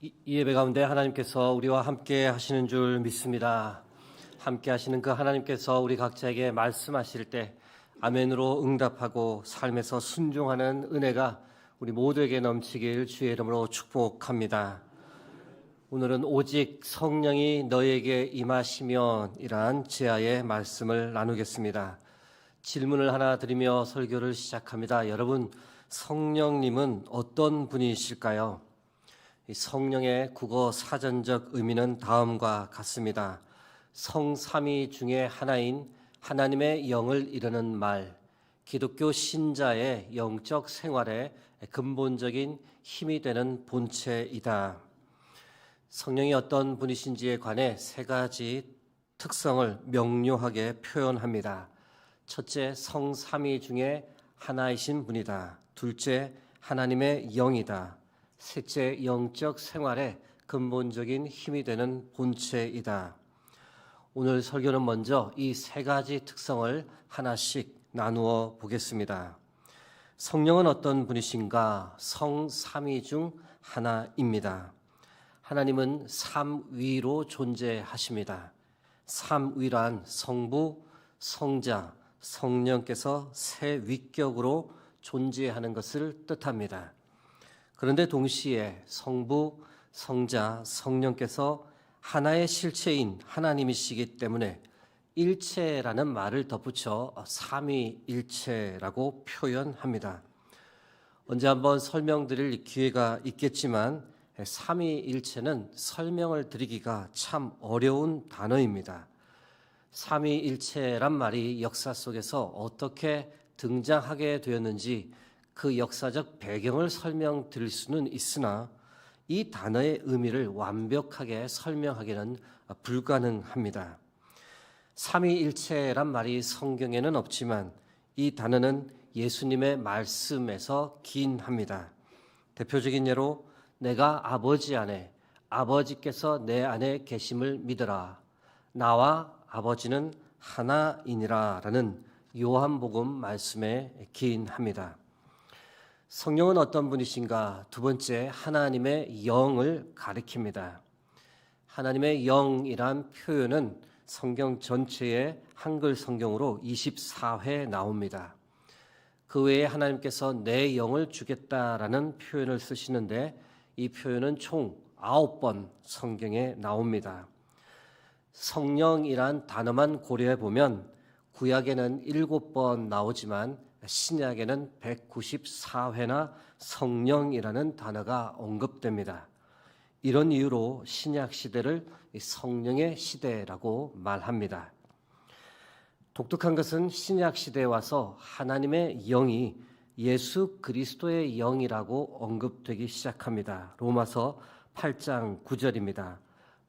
이 예배 가운데 하나님께서 우리와 함께 하시는 줄 믿습니다. 함께 하시는 그 하나님께서 우리 각자에게 말씀하실 때 아멘으로 응답하고 삶에서 순종하는 은혜가 우리 모두에게 넘치길 주의 이름으로 축복합니다. 오늘은 오직 성령이 너에게 임하시면이란 제아의 말씀을 나누겠습니다. 질문을 하나 드리며 설교를 시작합니다. 여러분, 성령님은 어떤 분이실까요? 성령의 국어 사전적 의미는 다음과 같습니다. 성삼위 중에 하나인 하나님의 영을 이르는 말, 기독교 신자의 영적 생활에 근본적인 힘이 되는 본체이다. 성령이 어떤 분이신지에 관해 세 가지 특성을 명료하게 표현합니다. 첫째, 성삼위 중에 하나이신 분이다. 둘째, 하나님의 영이다. 셋째, 영적 생활에 근본적인 힘이 되는 본체이다. 오늘 설교는 먼저 이 세 가지 특성을 하나씩 나누어 보겠습니다. 성령은 어떤 분이신가? 성삼위 중 하나입니다. 하나님은 삼위로 존재하십니다. 삼위란 성부, 성자, 성령께서 세 위격으로 존재하는 것을 뜻합니다. 그런데 동시에 성부, 성자, 성령께서 하나의 실체인 하나님이시기 때문에 일체라는 말을 덧붙여 삼위일체라고 표현합니다. 언제 한번 설명드릴 기회가 있겠지만 삼위일체는 설명을 드리기가 참 어려운 단어입니다. 삼위일체란 말이 역사 속에서 어떻게 등장하게 되었는지 그 역사적 배경을 설명드릴 수는 있으나 이 단어의 의미를 완벽하게 설명하기는 불가능합니다. 삼위일체란 말이 성경에는 없지만 이 단어는 예수님의 말씀에서 기인합니다. 대표적인 예로 내가 아버지 안에, 아버지께서 내 안에 계심을 믿으라. 나와 아버지는 하나이니라 라는 요한복음 말씀에 기인합니다. 성령은 어떤 분이신가? 두 번째, 하나님의 영을 가리킵니다. 하나님의 영이란 표현은 성경 전체의 한글 성경으로 24회 나옵니다. 그 외에 하나님께서 내 영을 주겠다라는 표현을 쓰시는데 이 표현은 총 9번 성경에 나옵니다. 성령이란 단어만 고려해 보면 구약에는 7번 나오지만 신약에는 194회나 성령이라는 단어가 언급됩니다. 이런 이유로 신약 시대를 성령의 시대라고 말합니다. 독특한 것은 신약 시대에 와서 하나님의 영이 예수 그리스도의 영이라고 언급되기 시작합니다. 로마서 8장 9절입니다.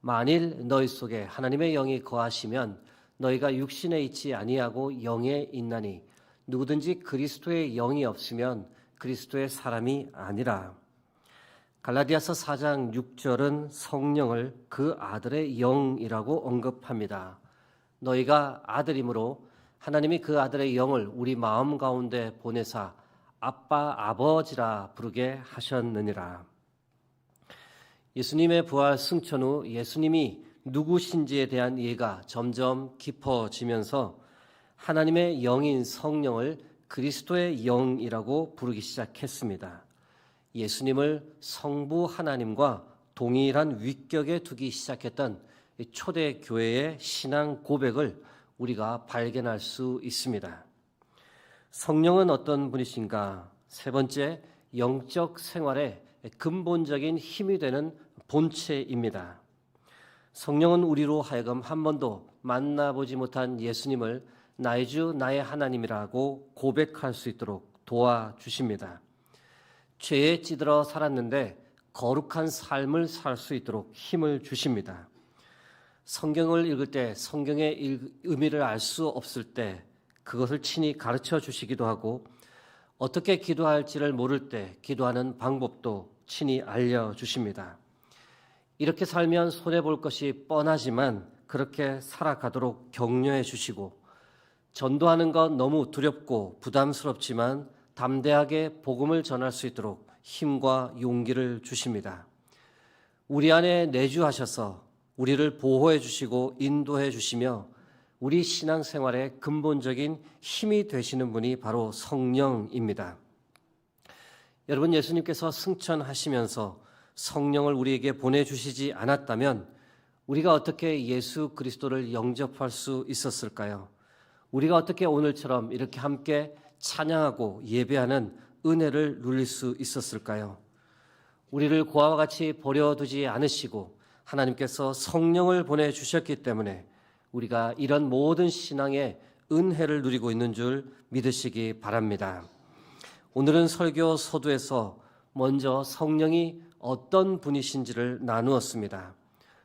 만일 너희 속에 하나님의 영이 거하시면 너희가 육신에 있지 아니하고 영에 있나니 누구든지 그리스도의 영이 없으면 그리스도의 사람이 아니라. 갈라디아서 4장 6절은 성령을 그 아들의 영이라고 언급합니다. 너희가 아들이므로 하나님이 그 아들의 영을 우리 마음 가운데 보내사 아빠 아버지라 부르게 하셨느니라. 예수님의 부활 승천 후 예수님이 누구신지에 대한 이해가 점점 깊어지면서 하나님의 영인 성령을 그리스도의 영이라고 부르기 시작했습니다. 예수님을 성부 하나님과 동일한 위격에 두기 시작했던 초대 교회의 신앙 고백을 우리가 발견할 수 있습니다. 성령은 어떤 분이신가? 세 번째, 영적 생활에 근본적인 힘이 되는 본체입니다. 성령은 우리로 하여금 한 번도 만나보지 못한 예수님을 나의 주 나의 하나님이라고 고백할 수 있도록 도와주십니다. 죄에 찌들어 살았는데 거룩한 삶을 살 수 있도록 힘을 주십니다. 성경을 읽을 때 성경의 의미를 알 수 없을 때 그것을 친히 가르쳐 주시기도 하고 어떻게 기도할지를 모를 때 기도하는 방법도 친히 알려주십니다. 이렇게 살면 손해볼 것이 뻔하지만 그렇게 살아가도록 격려해 주시고 전도하는 건 너무 두렵고 부담스럽지만 담대하게 복음을 전할 수 있도록 힘과 용기를 주십니다. 우리 안에 내주하셔서 우리를 보호해 주시고 인도해 주시며 우리 신앙생활의 근본적인 힘이 되시는 분이 바로 성령입니다. 여러분, 예수님께서 승천하시면서 성령을 우리에게 보내주시지 않았다면 우리가 어떻게 예수 그리스도를 영접할 수 있었을까요? 우리가 어떻게 오늘처럼 이렇게 함께 찬양하고 예배하는 은혜를 누릴 수 있었을까요? 우리를 고아와 같이 버려두지 않으시고 하나님께서 성령을 보내주셨기 때문에 우리가 이런 모든 신앙의 은혜를 누리고 있는 줄 믿으시기 바랍니다. 오늘은 설교 서두에서 먼저 성령이 어떤 분이신지를 나누었습니다.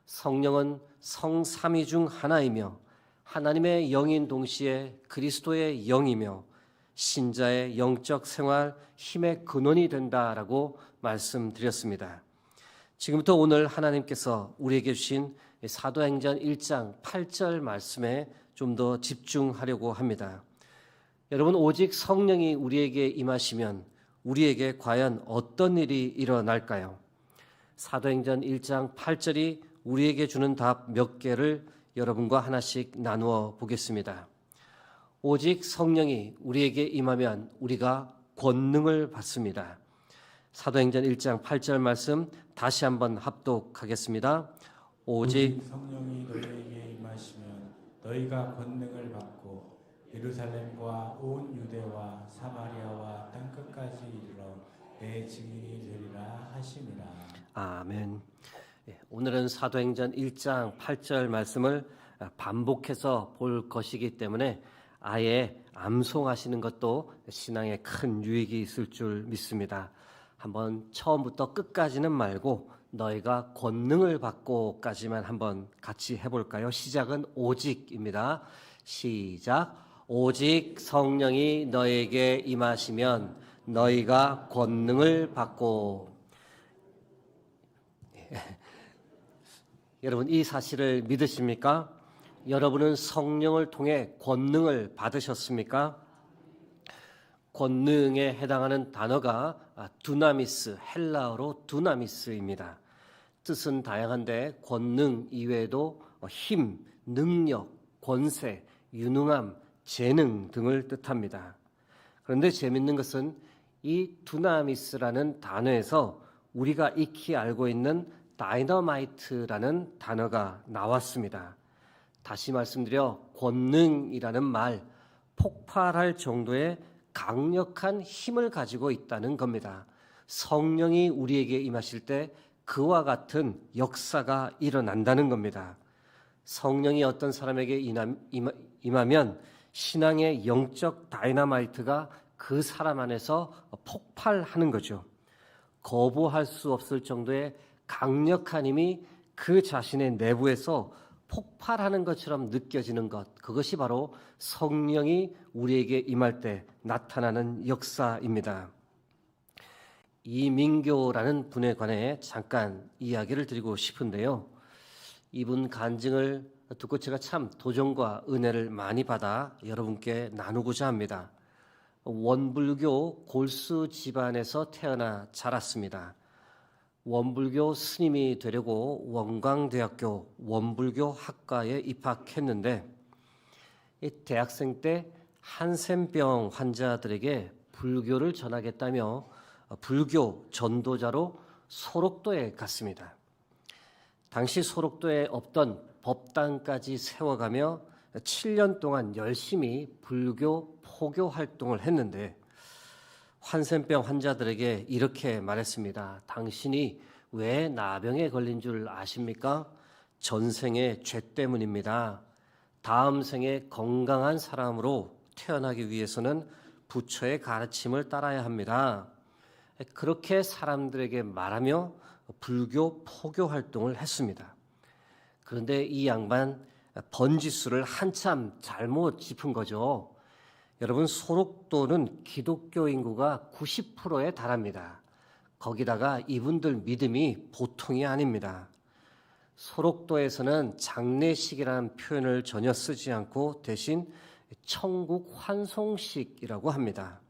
성령은 성삼위 중 하나이며 하나님의 영인 동시에 그리스도의 영이며 신자의 영적 생활 힘의 근원이 된다라고 말씀드렸습니다. 지금부터 오늘 하나님께서 우리에게 주신 사도행전 1장 8절 말씀에 좀 더 집중하려고 합니다. 여러분, 오직 성령이 우리에게 임하시면 우리에게 과연 어떤 일이 일어날까요? 사도행전 1장 8절이 우리에게 주는 답 몇 개를 여러분과 하나씩 나누어 보겠습니다. 오직 성령이 우리에게 임하면 우리가 권능을 받습니다. 사도행전 1장 8절 말씀 다시 한번 합독하겠습니다. 오직 성령이 너희에게 임하시면 너희가 권능을 받고 예루살렘과 온 유대와 사마리아와 땅끝까지 이르러 내 증인이 되리라 하심이라. 아멘. 오늘은 사도행전 1장 8절 말씀을 반복해서 볼 것이기 때문에 아예 암송하시는 것도 신앙에 큰 유익이 있을 줄 믿습니다. 한번 처음부터 끝까지는 말고 너희가 권능을 받고까지만 한번 같이 해볼까요? 시작은 오직입니다. 시작. 오직 성령이 너에게 임하시면 너희가 권능을 받고. 여러분, 이 사실을 믿으십니까? 여러분은 성령을 통해 권능을 받으셨습니까? 권능에 해당하는 단어가 두나미스, 헬라어로 두나미스입니다. 뜻은 다양한데 권능 이외에도 힘, 능력, 권세, 유능함, 재능 등을 뜻합니다. 그런데 재밌는 것은 이 두나미스라는 단어에서 우리가 익히 알고 있는 다이너마이트라는 단어가 나왔습니다. 다시 말씀드려 권능이라는 말, 폭발할 정도의 강력한 힘을 가지고 있다는 겁니다. 성령이 우리에게 임하실 때 그와 같은 역사가 일어난다는 겁니다. 성령이 어떤 사람에게 임하면 신앙의 영적 다이너마이트가 그 사람 안에서 폭발하는 거죠. 거부할 수 없을 정도의 강력한 힘이 그 자신의 내부에서 폭발하는 것처럼 느껴지는 것, 그것이 바로 성령이 우리에게 임할 때 나타나는 역사입니다. 이민교라는 분에 관해 잠깐 이야기를 드리고 싶은데요. 이분 간증을 듣고 제가 참 도전과 은혜를 많이 받아 여러분께 나누고자 합니다. 원불교 골수 집안에서 태어나 자랐습니다. 원불교 스님이 되려고 원광대학교 원불교 학과에 입학했는데 대학생 때 한센병 환자들에게 불교를 전하겠다며 불교 전도자로 소록도에 갔습니다. 당시 소록도에 없던 법당까지 세워가며 7년 동안 열심히 불교 포교 활동을 했는데 한센병 환자들에게 이렇게 말했습니다. 당신이 왜 나병에 걸린 줄 아십니까? 전생의 죄 때문입니다. 다음 생에 건강한 사람으로 태어나기 위해서는 부처의 가르침을 따라야 합니다. 그렇게 사람들에게 말하며 불교 포교 활동을 했습니다. 그런데 이 양반 번지수를 한참 잘못 짚은 거죠. 여러분, 소록도는 기독교 인구가 90%에 달합니다. 거기다가 이분들 믿음이 보통이 아닙니다. 소록도에서는 장례식이라는 표현을 전혀 쓰지 않고 대신 천국 환송식이라고 합니다.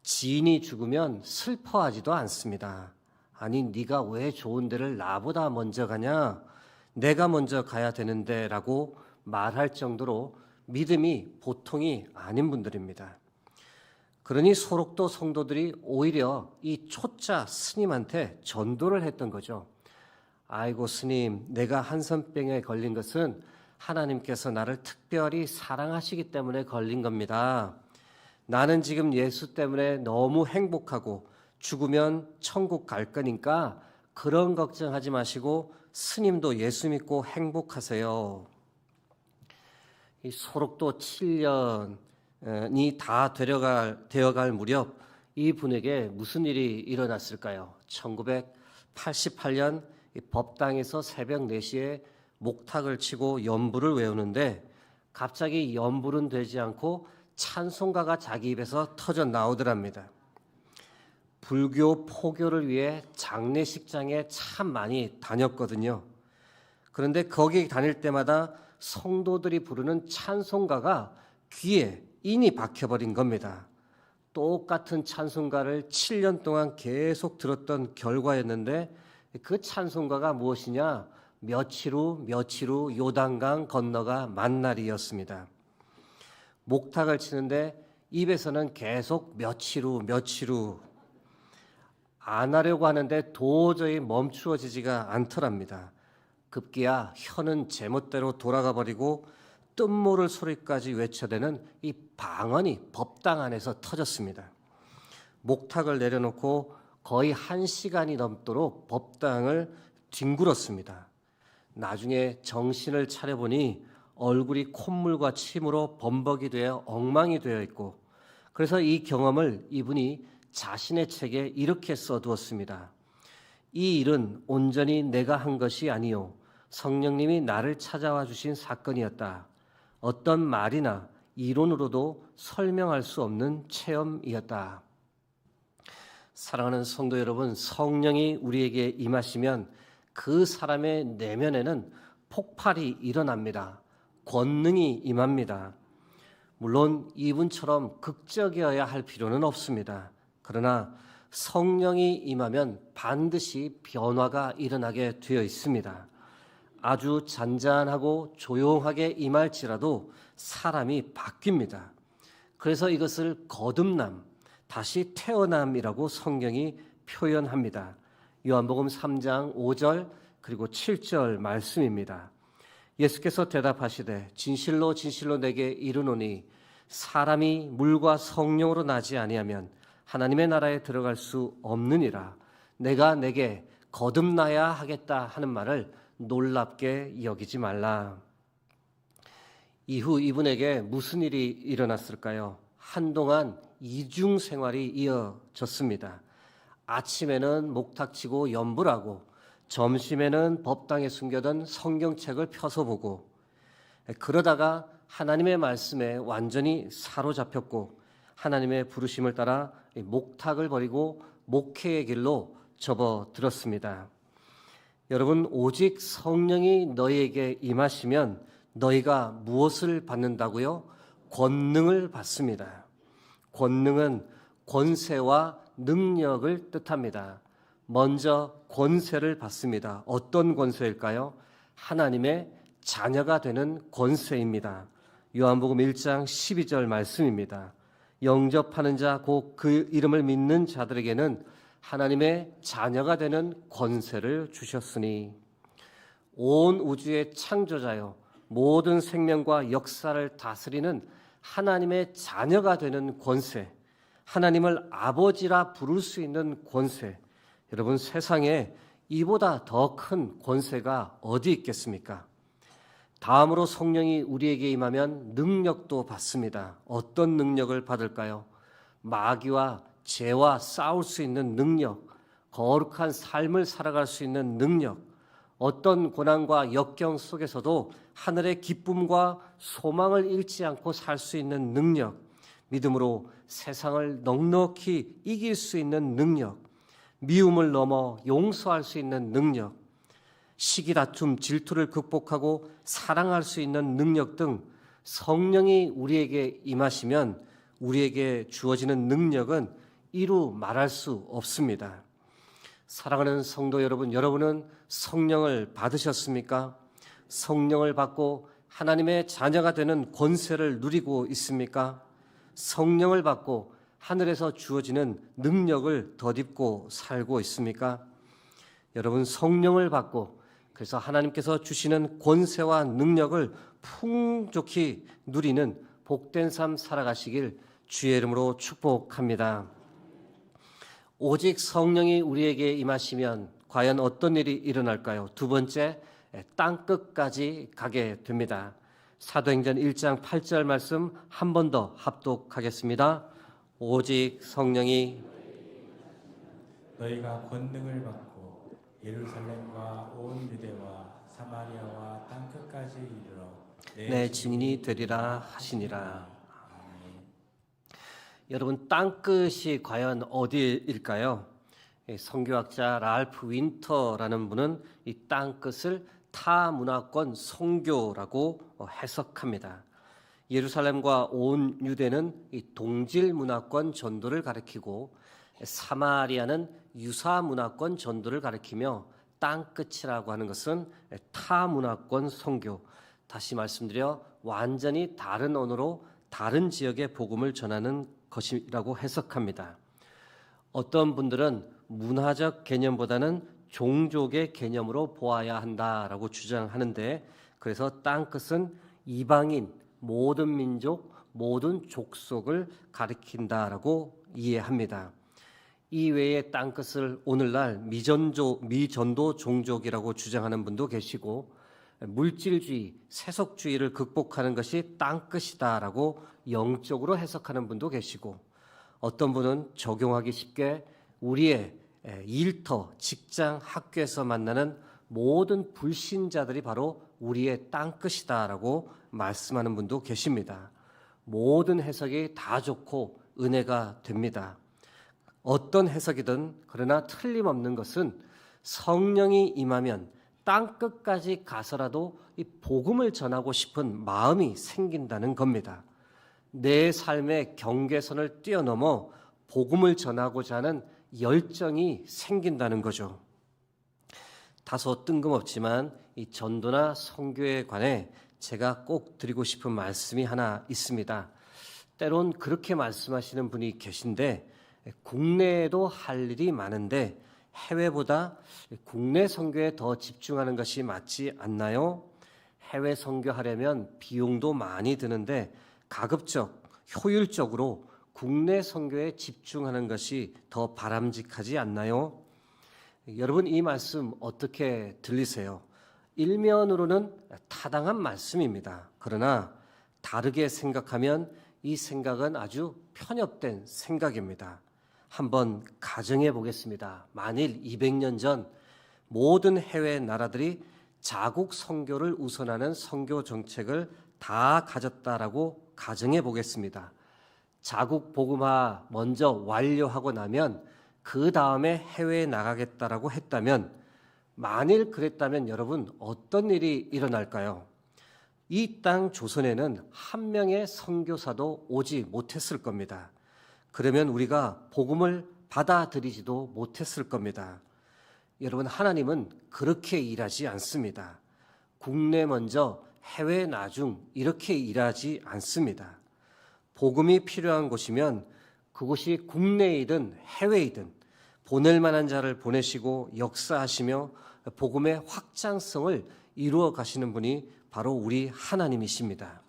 지인이 죽으면 슬퍼하지도 않습니다. 아니 네가 왜 좋은 데를 나보다 먼저 가냐? 내가 먼저 가야 되는데 라고 말할 정도로 믿음이 보통이 아닌 분들입니다. 그러니 소록도 성도들이 오히려 이 초짜 스님한테 전도를 했던 거죠. 아이고 스님, 내가 한선병에 걸린 것은 하나님께서 나를 특별히 사랑하시기 때문에 걸린 겁니다. 나는 지금 예수 때문에 너무 행복하고 죽으면 천국 갈 거니까 그런 걱정하지 마시고 스님도 예수 믿고 행복하세요. 이 소록도 7년이 다 되어갈 무렵 이 분에게 무슨 일이 일어났을까요? 1988년 법당에서 새벽 4시에 목탁을 치고 연불을 외우는데 갑자기 연불은 되지 않고 찬송가가 자기 입에서 터져 나오더랍니다. 불교 포교를 위해 장례식장에 참 많이 다녔거든요. 그런데 거기 다닐 때마다 성도들이 부르는 찬송가가 귀에 인이 박혀버린 겁니다. 똑같은 찬송가를 7년 동안 계속 들었던 결과였는데 그 찬송가가 무엇이냐? 며칠 후 요단강 건너가 만날이었습니다. 목탁을 치는데 입에서는 계속 며칠 후 안 하려고 하는데 도저히 멈추어지지가 않더랍니다. 급기야 혀는 제멋대로 돌아가 버리고 뜻모를 소리까지 외쳐대는 이 방언이 법당 안에서 터졌습니다. 목탁을 내려놓고 거의 1시간이 넘도록 법당을 뒹굴었습니다. 나중에 정신을 차려보니 얼굴이 콧물과 침으로 범벅이 되어 엉망이 되어 있고, 그래서 이 경험을 이분이 자신의 책에 이렇게 써두었습니다. 이 일은 온전히 내가 한 것이 아니요 성령님이 나를 찾아와 주신 사건이었다. 어떤 말이나 이론으로도 설명할 수 없는 체험이었다. 사랑하는 성도 여러분, 성령이 우리에게 임하시면 그 사람의 내면에는 폭발이 일어납니다. 권능이 임합니다. 물론 이분처럼 극적이어야 할 필요는 없습니다. 그러나 성령이 임하면 반드시 변화가 일어나게 되어 있습니다. 아주 잔잔하고 조용하게 임할지라도 사람이 바뀝니다. 그래서 이것을 거듭남, 다시 태어남이라고 성경이 표현합니다. 요한복음 3장 5절 그리고 7절 말씀입니다. 예수께서 대답하시되 진실로 진실로 내게 이르노니 사람이 물과 성령으로 나지 아니하면 하나님의 나라에 들어갈 수 없느니라. 내가 내게 거듭나야 하겠다 하는 말을 놀랍게 여기지 말라. 이후 이분에게 무슨 일이 일어났을까요? 한동안 이중 생활이 이어졌습니다. 아침에는 목탁치고 연불하고 점심에는 법당에 숨겨둔 성경책을 펴서 보고, 그러다가 하나님의 말씀에 완전히 사로잡혔고 하나님의 부르심을 따라 목탁을 버리고 목회의 길로 접어들었습니다. 여러분, 오직 성령이 너희에게 임하시면 너희가 무엇을 받는다고요? 권능을 받습니다. 권능은 권세와 능력을 뜻합니다. 먼저 권세를 받습니다. 어떤 권세일까요? 하나님의 자녀가 되는 권세입니다. 요한복음 1장 12절 말씀입니다. 영접하는 자, 곧 그 이름을 믿는 자들에게는 하나님의 자녀가 되는 권세를 주셨으니, 온 우주의 창조자요 모든 생명과 역사를 다스리는 하나님의 자녀가 되는 권세, 하나님을 아버지라 부를 수 있는 권세. 여러분, 세상에 이보다 더 큰 권세가 어디 있겠습니까? 다음으로 성령이 우리에게 임하면 능력도 받습니다. 어떤 능력을 받을까요? 마귀와 죄와 싸울 수 있는 능력, 거룩한 삶을 살아갈 수 있는 능력, 어떤 고난과 역경 속에서도 하늘의 기쁨과 소망을 잃지 않고 살 수 있는 능력, 믿음으로 세상을 넉넉히 이길 수 있는 능력, 미움을 넘어 용서할 수 있는 능력, 시기 다툼, 질투를 극복하고 사랑할 수 있는 능력 등 성령이 우리에게 임하시면 우리에게 주어지는 능력은 이루 말할 수 없습니다. 사랑하는 성도 여러분, 여러분은 성령을 받으셨습니까? 성령을 받고 하나님의 자녀가 되는 권세를 누리고 있습니까? 성령을 받고 하늘에서 주어지는 능력을 덧입고 살고 있습니까? 여러분, 성령을 받고 그래서 하나님께서 주시는 권세와 능력을 풍족히 누리는 복된 삶 살아가시길 주의 이름으로 축복합니다. 오직 성령이 우리에게 임하시면 과연 어떤 일이 일어날까요? 두 번째, 땅끝까지 가게 됩니다. 사도행전 1장 8절 말씀 한 번 더 합독하겠습니다. 오직 성령이 너희가 권능을 받고 예루살렘과 온 유대와 사마리아와 땅끝까지 이르러 내 증인이 되리라 하시니라. 여러분, 땅끝이 과연 어디일까요? 선교학자 랄프 윈터라는 분은 이 땅끝을 타문화권 선교라고 해석합니다. 예루살렘과 온 유대는 이 동질 문화권 전도를 가리키고 사마리아는 유사 문화권 전도를 가리키며 땅끝이라고 하는 것은 타문화권 선교, 다시 말씀드려 완전히 다른 언어로 다른 지역의 복음을 전하는 것이라고 해석합니다. 어떤 분들은 문화적 개념보다는 종족의 개념으로 보아야 한다라고 주장하는데, 그래서 땅끝은 이방인, 모든 민족, 모든 족속을 가리킨다라고 이해합니다. 이 외에 땅끝을 오늘날 미전도 종족이라고 주장하는 분도 계시고, 물질주의, 세속주의를 극복하는 것이 땅끝이다라고 영적으로 해석하는 분도 계시고, 어떤 분은 적용하기 쉽게 우리의 일터, 직장, 학교에서 만나는 모든 불신자들이 바로 우리의 땅끝이다라고 말씀하는 분도 계십니다. 모든 해석이 다 좋고 은혜가 됩니다. 어떤 해석이든 그러나 틀림없는 것은 성령이 임하면 땅끝까지 가서라도 이 복음을 전하고 싶은 마음이 생긴다는 겁니다. 내 삶의 경계선을 뛰어넘어 복음을 전하고자 하는 열정이 생긴다는 거죠. 다소 뜬금없지만 이 전도나 선교에 관해 제가 꼭 드리고 싶은 말씀이 하나 있습니다. 때론 그렇게 말씀하시는 분이 계신데, 국내에도 할 일이 많은데 해외보다 국내 선교에 더 집중하는 것이 맞지 않나요? 해외 선교하려면 비용도 많이 드는데 가급적 효율적으로 국내 선교에 집중하는 것이 더 바람직하지 않나요? 여러분, 이 말씀 어떻게 들리세요? 일면으로는 타당한 말씀입니다. 그러나 다르게 생각하면 이 생각은 아주 편협된 생각입니다. 한번 가정해 보겠습니다. 만일 200년 전 모든 해외 나라들이 자국 선교를 우선하는 선교 정책을 다 가졌다라고 가정해 보겠습니다. 자국 복음화 먼저 완료하고 나면 그 다음에 해외에 나가겠다라고 했다면, 만일 그랬다면 여러분 어떤 일이 일어날까요? 이 땅 조선에는 한 명의 선교사도 오지 못했을 겁니다. 그러면 우리가 복음을 받아들이지도 못했을 겁니다. 여러분, 하나님은 그렇게 일하지 않습니다. 국내 먼저 해외 나중 이렇게 일하지 않습니다. 복음이 필요한 곳이면 그곳이 국내이든 해외이든 보낼 만한 자를 보내시고 역사하시며 복음의 확장성을 이루어 가시는 분이 바로 우리 하나님이십니다.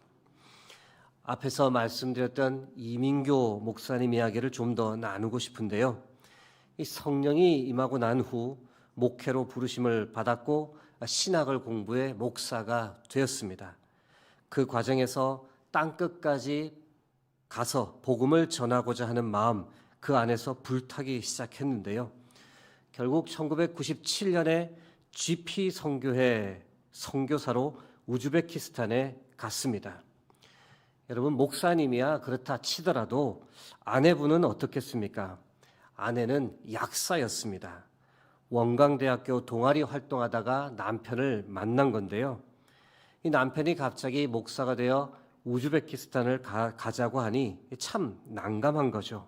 앞에서 말씀드렸던 이민교 목사님 이야기를 좀 더 나누고 싶은데요. 이 성령이 임하고 난 후 목회로 부르심을 받았고 신학을 공부해 목사가 되었습니다. 그 과정에서 땅끝까지 가서 복음을 전하고자 하는 마음, 그 안에서 불타기 시작했는데요. 결국 1997년에 GP 선교회 선교사로 우즈베키스탄에 갔습니다. 여러분, 목사님이야 그렇다 치더라도 아내분은 어떻겠습니까? 아내는 약사였습니다. 원광대학교 동아리 활동하다가 남편을 만난 건데요. 이 남편이 갑자기 목사가 되어 우즈베키스탄을 가자고 하니 참 난감한 거죠.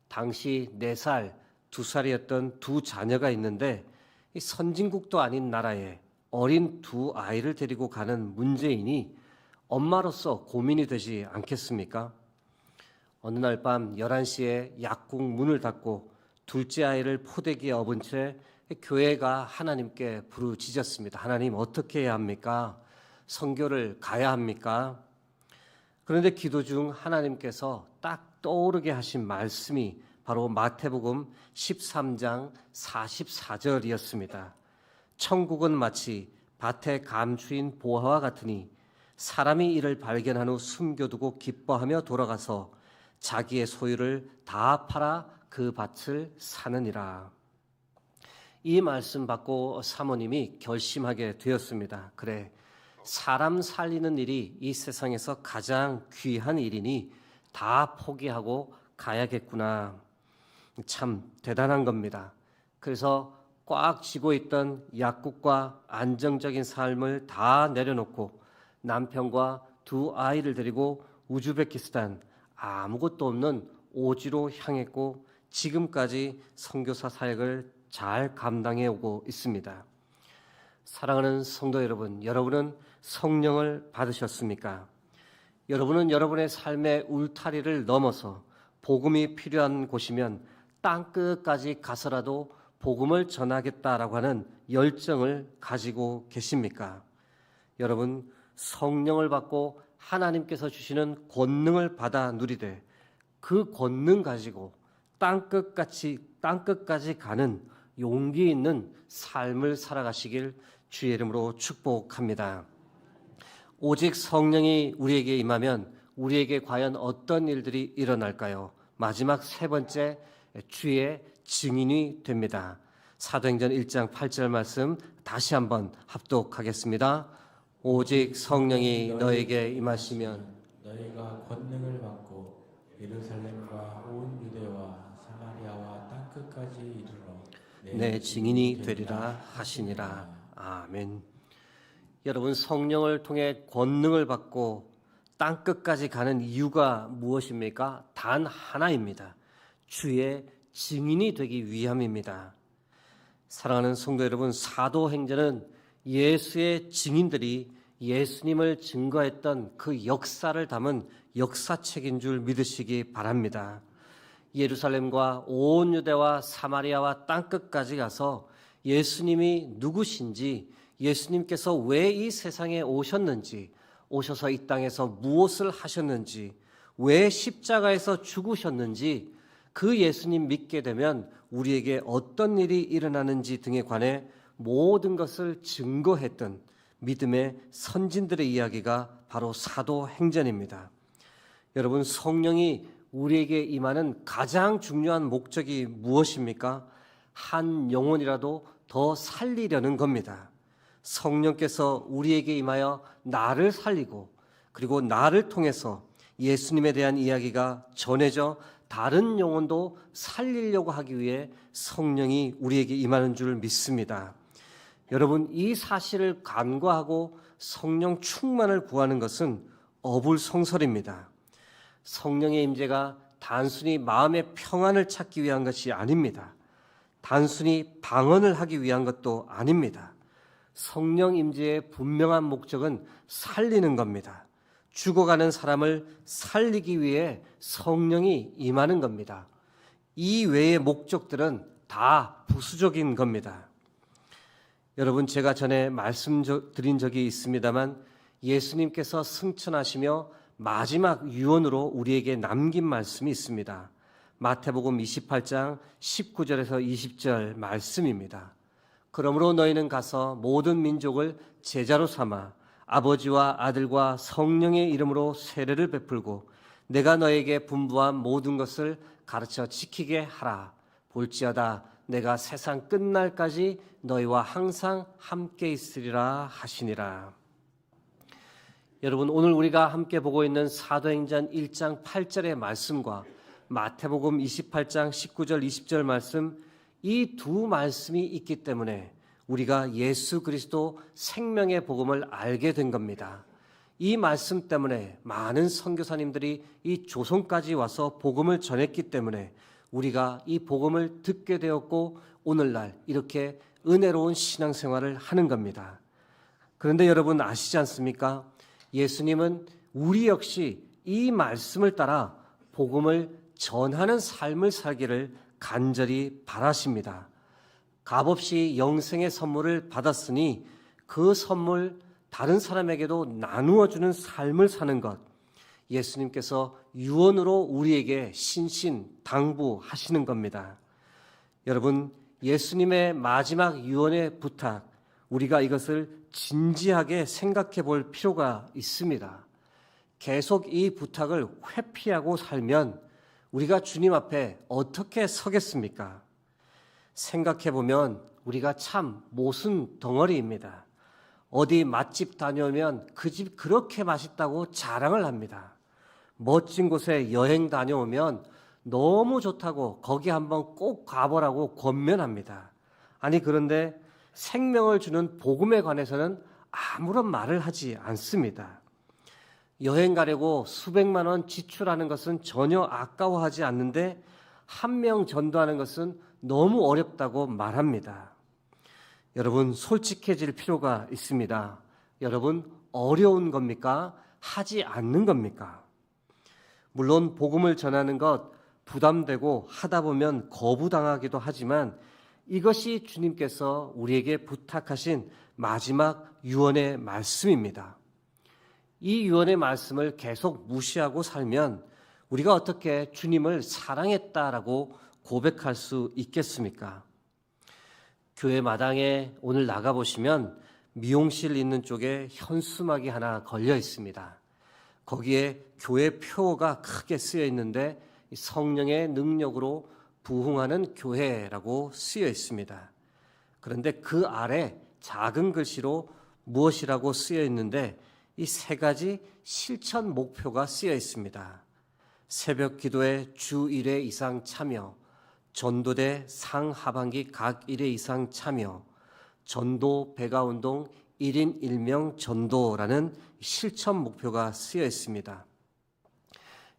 당시 4살 2살이었던 두 자녀가 있는데 이 선진국도 아닌 나라에 어린 두 아이를 데리고 가는 문재인이 엄마로서 고민이 되지 않겠습니까? 어느 날 밤 11시에 약국 문을 닫고 둘째 아이를 포대기에 업은 채 교회가 하나님께 부르짖었습니다. 하나님, 어떻게 해야 합니까? 선교를 가야 합니까? 그런데 기도 중 하나님께서 딱 떠오르게 하신 말씀이 바로 마태복음 13장 44절이었습니다. 천국은 마치 밭의 감추인 보화와 같으니 사람이 이를 발견한 후 숨겨두고 기뻐하며 돌아가서 자기의 소유를 다 팔아 그 밭을 사느니라. 이 말씀 받고 사모님이 결심하게 되었습니다. 그래, 사람 살리는 일이 이 세상에서 가장 귀한 일이니 다 포기하고 가야겠구나. 참 대단한 겁니다. 그래서 꽉 쥐고 있던 약국과 안정적인 삶을 다 내려놓고 남편과 두 아이를 데리고 우즈베키스탄, 아무것도 없는 오지로 향했고 지금까지 선교사 사역을 잘 감당해 오고 있습니다. 사랑하는 성도 여러분, 여러분은 성령을 받으셨습니까? 여러분은 여러분의 삶의 울타리를 넘어서 복음이 필요한 곳이면 땅끝까지 가서라도 복음을 전하겠다라고 하는 열정을 가지고 계십니까? 여러분, 성령을 받고 하나님께서 주시는 권능을 받아 누리되 그 권능 가지고 땅끝까지 가는 용기 있는 삶을 살아가시길 주의 이름으로 축복합니다. 오직 성령이 우리에게 임하면 우리에게 과연 어떤 일들이 일어날까요? 마지막 세 번째, 주의 증인이 됩니다. 사도행전 1장 8절 말씀 다시 한번 합독하겠습니다. 오직 성령이 너에게 임하시면 너희가 권능을 받고 예루살렘과 온 유대와 사마리아와 땅끝까지 이르러 내 증인이 되리라 하시니라. 아멘. 여러분, 성령을 통해 권능을 받고 땅끝까지 가는 이유가 무엇입니까? 단 하나입니다. 주의 증인이 되기 위함입니다. 사랑하는 성도 여러분, 사도행전은 예수의 증인들이 예수님을 증거했던 그 역사를 담은 역사책인 줄 믿으시기 바랍니다. 예루살렘과 온 유대와 사마리아와 땅끝까지 가서 예수님이 누구신지, 예수님께서 왜 이 세상에 오셨는지, 오셔서 이 땅에서 무엇을 하셨는지, 왜 십자가에서 죽으셨는지, 그 예수님 믿게 되면 우리에게 어떤 일이 일어나는지 등에 관해 모든 것을 증거했던 믿음의 선진들의 이야기가 바로 사도행전입니다. 여러분, 성령이 우리에게 임하는 가장 중요한 목적이 무엇입니까? 한 영혼이라도 더 살리려는 겁니다. 성령께서 우리에게 임하여 나를 살리고 그리고 나를 통해서 예수님에 대한 이야기가 전해져 다른 영혼도 살리려고 하기 위해 성령이 우리에게 임하는 줄 믿습니다. 여러분, 이 사실을 간과하고 성령 충만을 구하는 것은 어불성설입니다. 성령의 임재가 단순히 마음의 평안을 찾기 위한 것이 아닙니다. 단순히 방언을 하기 위한 것도 아닙니다. 성령 임재의 분명한 목적은 살리는 겁니다. 죽어가는 사람을 살리기 위해 성령이 임하는 겁니다. 이 외의 목적들은 다 부수적인 겁니다. 여러분, 제가 전에 말씀드린 적이 있습니다만 예수님께서 승천하시며 마지막 유언으로 우리에게 남긴 말씀이 있습니다. 마태복음 28장 19절에서 20절 말씀입니다. 그러므로 너희는 가서 모든 민족을 제자로 삼아 아버지와 아들과 성령의 이름으로 세례를 베풀고 내가 너에게 분부한 모든 것을 가르쳐 지키게 하라. 볼지어다 내가 세상 끝날까지 너희와 항상 함께 있으리라 하시니라. 여러분, 오늘 우리가 함께 보고 있는 사도행전 1장 8절의 말씀과 마태복음 28장 19절 20절 말씀, 이 두 말씀이 있기 때문에 우리가 예수 그리스도 생명의 복음을 알게 된 겁니다. 이 말씀 때문에 많은 선교사님들이 이 조선까지 와서 복음을 전했기 때문에 우리가 이 복음을 듣게 되었고 오늘날 이렇게 은혜로운 신앙생활을 하는 겁니다. 그런데 여러분 아시지 않습니까? 예수님은 우리 역시 이 말씀을 따라 복음을 전하는 삶을 살기를 간절히 바라십니다. 값없이 영생의 선물을 받았으니 그 선물 다른 사람에게도 나누어 주는 삶을 사는 것, 예수님께서 유언으로 우리에게 신신당부하시는 겁니다. 여러분, 예수님의 마지막 유언의 부탁, 우리가 이것을 진지하게 생각해 볼 필요가 있습니다. 계속 이 부탁을 회피하고 살면 우리가 주님 앞에 어떻게 서겠습니까? 생각해 보면 우리가 참 모순 덩어리입니다. 어디 맛집 다녀오면 그 집 그렇게 맛있다고 자랑을 합니다. 멋진 곳에 여행 다녀오면 너무 좋다고 거기 한번 꼭 가보라고 권면합니다. 아니 그런데 생명을 주는 복음에 관해서는 아무런 말을 하지 않습니다. 여행 가려고 수백만 원 지출하는 것은 전혀 아까워하지 않는데 한 명 전도하는 것은 너무 어렵다고 말합니다. 여러분 솔직해질 필요가 있습니다. 여러분 어려운 겁니까? 하지 않는 겁니까? 물론 복음을 전하는 것 부담되고 하다 보면 거부당하기도 하지만 이것이 주님께서 우리에게 부탁하신 마지막 유언의 말씀입니다. 이 유언의 말씀을 계속 무시하고 살면 우리가 어떻게 주님을 사랑했다라고 고백할 수 있겠습니까? 교회 마당에 오늘 나가보시면 미용실 있는 쪽에 현수막이 하나 걸려 있습니다. 거기에 교회 표어가 크게 쓰여 있는데 성령의 능력으로 부흥하는 교회라고 쓰여 있습니다. 그런데 그 아래 작은 글씨로 무엇이라고 쓰여 있는데 이 세 가지 실천 목표가 쓰여 있습니다. 새벽 기도에 주 1회 이상 참여, 전도대 상하반기 각 1회 이상 참여, 전도 배가운동 1인 1명 전도라는 실천 목표가 쓰여 있습니다.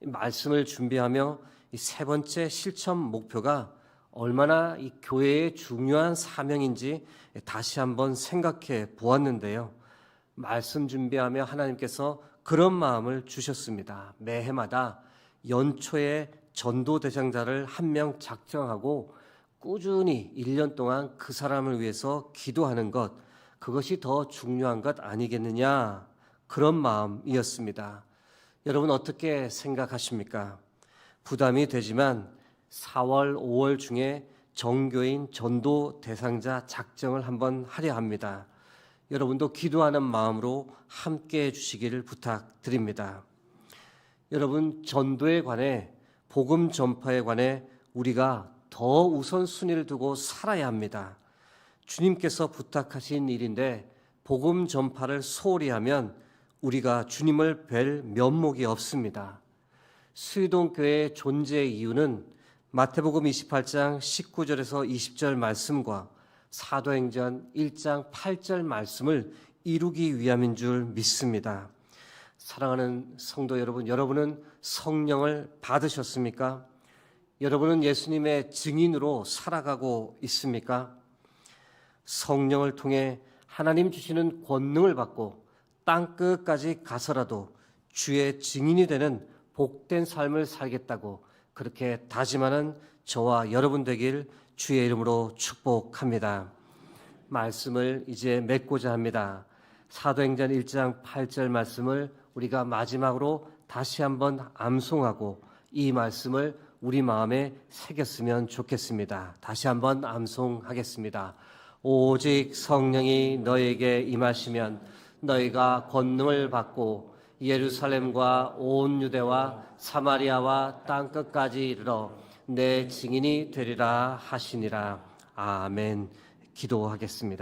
말씀을 준비하며 이 세 번째 실천 목표가 얼마나 이 교회의 중요한 사명인지 다시 한번 생각해 보았는데요. 말씀 준비하며 하나님께서 그런 마음을 주셨습니다. 매해마다 연초에 전도 대상자를 한 명 작정하고 꾸준히 1년 동안 그 사람을 위해서 기도하는 것, 그것이 더 중요한 것 아니겠느냐, 그런 마음이었습니다. 여러분 어떻게 생각하십니까? 부담이 되지만 4월, 5월 중에 정교인 전도 대상자 작정을 한번 하려 합니다. 여러분도 기도하는 마음으로 함께 해주시기를 부탁드립니다. 여러분 전도에 관해, 복음 전파에 관해 우리가 더 우선순위를 두고 살아야 합니다. 주님께서 부탁하신 일인데 복음 전파를 소홀히 하면 우리가 주님을 뵐 면목이 없습니다. 수유동교회의 존재의 이유는 마태복음 28장 19절에서 20절 말씀과 사도행전 1장 8절 말씀을 이루기 위함인 줄 믿습니다. 사랑하는 성도 여러분, 여러분은 성령을 받으셨습니까? 여러분은 예수님의 증인으로 살아가고 있습니까? 성령을 통해 하나님 주시는 권능을 받고 땅끝까지 가서라도 주의 증인이 되는 복된 삶을 살겠다고 그렇게 다짐하는 저와 여러분 되길 주의 이름으로 축복합니다. 말씀을 이제 맺고자 합니다. 사도행전 1장 8절 말씀을 우리가 마지막으로 다시 한번 암송하고 이 말씀을 우리 마음에 새겼으면 좋겠습니다. 다시 한번 암송하겠습니다. 오직 성령이 너에게 임하시면 너희가 권능을 받고 예루살렘과 온 유대와 사마리아와 땅끝까지 이르러 내 증인이 되리라 하시니라. 아멘. 기도하겠습니다.